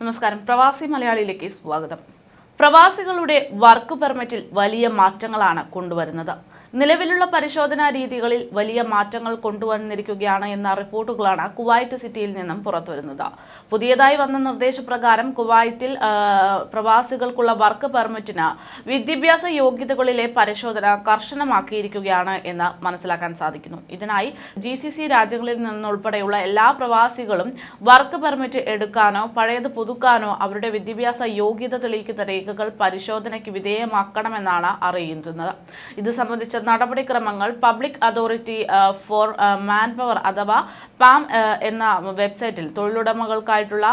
നമസ്കാരം. പ്രവാസി മലയാളിയിലേക്ക് സ്വാഗതം. പ്രവാസികളുടെ വർക്ക് പെർമിറ്റിൽ വലിയ മാറ്റങ്ങളാണ് കൊണ്ടുവരുന്നത്. നിലവിലുള്ള പരിശോധനാ രീതികളിൽ വലിയ മാറ്റങ്ങൾ കൊണ്ടുവന്നിരിക്കുകയാണ് എന്ന റിപ്പോർട്ടുകളാണ് കുവൈറ്റ് സിറ്റിയിൽ നിന്നും പുറത്തുവരുന്നത്. പുതിയതായി വന്ന നിർദ്ദേശപ്രകാരം കുവൈറ്റിൽ പ്രവാസികൾക്കുള്ള വർക്ക് പെർമിറ്റിന് വിദ്യാഭ്യാസ യോഗ്യതകളിലെ പരിശോധന കർശനമാക്കിയിരിക്കുകയാണ് എന്ന് മനസ്സിലാക്കാൻ സാധിക്കുന്നു. ഇതിനായി GCC രാജ്യങ്ങളിൽ നിന്നുൾപ്പെടെയുള്ള എല്ലാ പ്രവാസികളും വർക്ക് പെർമിറ്റ് എടുക്കാനോ പഴയത് പുതുക്കാനോ അവരുടെ വിദ്യാഭ്യാസ യോഗ്യത തെളിയിക്കുന്ന രേഖകൾ പരിശോധനയ്ക്ക് വിധേയമാക്കണമെന്നാണ് അറിയുന്നത്. ഇത് സംബന്ധിച്ച നടപടിക്രമങ്ങൾ public authority four man power അഥവാ PAM എന്ന വെബ്സൈറ്റിൽ തൊഴിലുടമകൾക്കായിട്ടുള്ള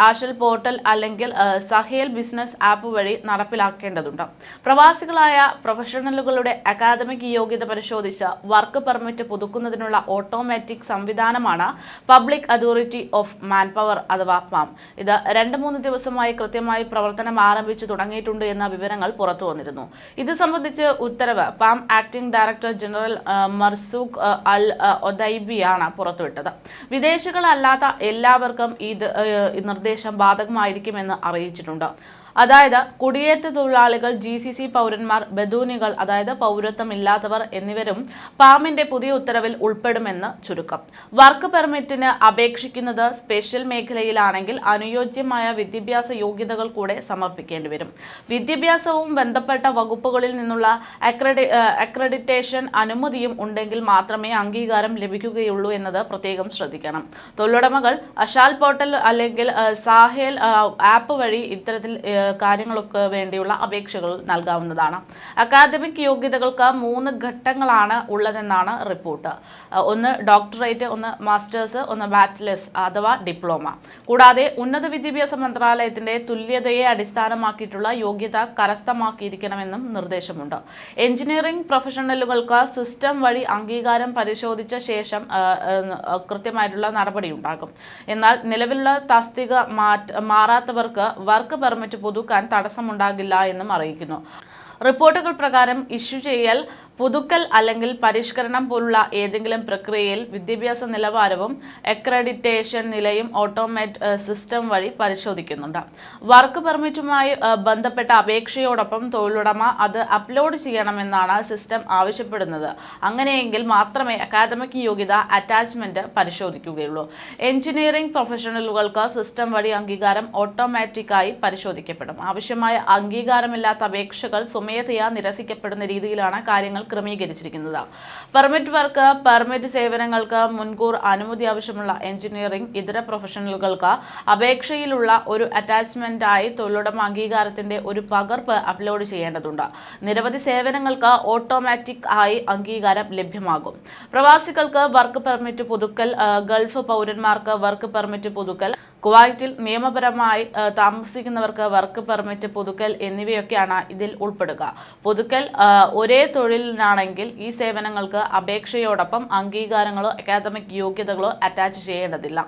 ആഷൽ പോർട്ടൽ അല്ലെങ്കിൽ സഹേൽ ബിസിനസ് ആപ്പ് വഴി നടപ്പിലാക്കേണ്ടതുണ്ട്. പ്രവാസികളായ പ്രൊഫഷണലുകളുടെ അക്കാദമിക് യോഗ്യത പരിശോധിച്ച് വർക്ക് പെർമിറ്റ് പുതുക്കുന്നതിനുള്ള ഓട്ടോമാറ്റിക് സംവിധാനമാണ് public authority of man power അഥവാ PAM. ഇത് 2-3 ദിവസമായി കൃത്യമായി പ്രവർത്തനം ആരംഭിച്ചു തുടങ്ങിയിട്ടുണ്ട് എന്ന വിവരങ്ങൾ പുറത്തു വന്നിരുന്നു. ഇത് സംബന്ധിച്ച് ഉത്തരവ് PAM acting director general Marzouq al ഒദൈബിയാണ് പുറത്തുവിട്ടത്. വിദേശികളല്ലാത്ത എല്ലാവർക്കും ഈ നിർദ്ദേശം ബാധകമായിരിക്കുമെന്ന് അറിയിച്ചിട്ടുണ്ട്. അതായത് കുടിയേറ്റ തൊഴിലാളികൾ, GCC പൗരന്മാർ, ബദൂനികൾ അതായത് പൗരത്വമില്ലാത്തവർ എന്നിവരും PAMന്റെ പുതിയ ഉത്തരവിൽ ഉൾപ്പെടുമെന്ന് ചുരുക്കം. വർക്ക് പെർമിറ്റിന് അപേക്ഷിക്കുന്നത് സ്പെഷ്യൽ മേഖലയിലാണെങ്കിൽ അനുയോജ്യമായ വിദ്യാഭ്യാസ യോഗ്യതകൾ കൂടെ സമർപ്പിക്കേണ്ടി വരും. വിദ്യാഭ്യാസവും ബന്ധപ്പെട്ട വകുപ്പുകളിൽ നിന്നുള്ള അക്രഡിറ്റേഷൻ അനുമതിയും ഉണ്ടെങ്കിൽ മാത്രമേ അംഗീകാരം ലഭിക്കുകയുള്ളൂ എന്നത് പ്രത്യേകം ശ്രദ്ധിക്കണം. തൊഴിലുടമകൾ അഷാൽ പോർട്ടൽ അല്ലെങ്കിൽ സാഹേൽ ആപ്പ് വഴി ഇത്തരത്തിൽ കാര്യങ്ങളൊക്കെ വേണ്ടിയുള്ള അപേക്ഷകൾ നൽകാവുന്നതാണ്. അക്കാദമിക് യോഗ്യതകൾക്ക് 3 ഘട്ടങ്ങളാണ് ഉള്ളതെന്നാണ് റിപ്പോർട്ട്. ഒന്ന് ഡോക്ടറേറ്റ്, ഒന്ന് മാസ്റ്റേഴ്സ്, ഒന്ന് ബാച്ചിലേഴ്സ് അഥവാ ഡിപ്ലോമ. കൂടാതെ ഉന്നത വിദ്യാഭ്യാസ മന്ത്രാലയത്തിന്റെ തുല്യതയെ അടിസ്ഥാനമാക്കിയിട്ടുള്ള യോഗ്യത കരസ്ഥമാക്കിയിരിക്കണമെന്നും നിർദ്ദേശമുണ്ട്. എഞ്ചിനീയറിംഗ് പ്രൊഫഷണലുകൾക്ക് സിസ്റ്റം വഴി അംഗീകാരം പരിശോധിച്ച ശേഷം കൃത്യമായിട്ടുള്ള നടപടിയുണ്ടാകും. എന്നാൽ നിലവിലുള്ള തസ്തിക മാറാത്തവർക്ക് വർക്ക് പെർമിറ്റ് പുതുക്കാൻ തടസ്സമുണ്ടാകില്ല എന്നും അറിയിക്കുന്നു. റിപ്പോർട്ടുകൾ പ്രകാരം ഇഷ്യൂ ചെയ്യൽ, പുതുക്കൽ അല്ലെങ്കിൽ പരിഷ്കരണം പോലുള്ള ഏതെങ്കിലും പ്രക്രിയയിൽ വിദ്യാഭ്യാസ നിലവാരവും അക്രഡിറ്റേഷൻ നിലയും ഓട്ടോമേറ്റ് സിസ്റ്റം വഴി പരിശോധിക്കുന്നുണ്ട്. വർക്ക് പെർമിറ്റുമായി ബന്ധപ്പെട്ട അപേക്ഷയോടൊപ്പം തൊഴിലുടമ അത് അപ്ലോഡ് ചെയ്യണമെന്നാണ് സിസ്റ്റം ആവശ്യപ്പെടുന്നത്. അങ്ങനെയെങ്കിൽ മാത്രമേ അക്കാദമിക് യോഗ്യത അറ്റാച്ച്മെന്റ് പരിശോധിക്കുകയുള്ളൂ. എഞ്ചിനീയറിംഗ് പ്രൊഫഷണലുകൾക്ക് സിസ്റ്റം വഴി അംഗീകാരം ഓട്ടോമാറ്റിക്കായി പരിശോധിക്കപ്പെടും. ആവശ്യമായ അംഗീകാരമില്ലാത്ത അപേക്ഷകൾ സ്വമേധയാ നിരസിക്കപ്പെടുന്ന രീതിയിലാണ് കാര്യങ്ങൾ ക്രമീകരിച്ചിരിക്കുന്നത്. പെർമിറ്റ് വർക്ക് പെർമിറ്റ് സേവനങ്ങൾക്ക് മുൻകൂർ അനുമതി ആവശ്യമുള്ള എഞ്ചിനീയറിംഗ് ഇതര പ്രൊഫഷണലുകൾക്ക് അപേക്ഷയിലുള്ള ഒരു അറ്റാച്ച്മെന്റായി തൊഴിലുടമ അംഗീകാരത്തിന്റെ ഒരു പകർപ്പ് അപ്ലോഡ് ചെയ്യേണ്ടതുണ്ട്. നിരവധി സേവനങ്ങൾക്ക് ഓട്ടോമാറ്റിക് ആയി അംഗീകാരം ലഭ്യമാകും. പ്രവാസികൾക്ക് വർക്ക് പെർമിറ്റ് പുതുക്കൽ, ഗൾഫ് പൗരന്മാർക്ക് വർക്ക് പെർമിറ്റ് പുതുക്കൽ, കുവൈറ്റിൽ നിയമപരമായി താമസിക്കുന്നവർക്ക് വർക്ക് പെർമിറ്റ് പുതുക്കൽ എന്നിവയൊക്കെയാണ് ഇതിൽ ഉൾപ്പെടുക. പുതുക്കൽ ഒരേ തൊഴിലിനാണെങ്കിൽ ഈ സേവനങ്ങൾക്ക് അപേക്ഷയോടൊപ്പം അംഗീകാരങ്ങളോ അക്കാദമിക് യോഗ്യതകളോ അറ്റാച്ച് ചെയ്യേണ്ടതില്ല.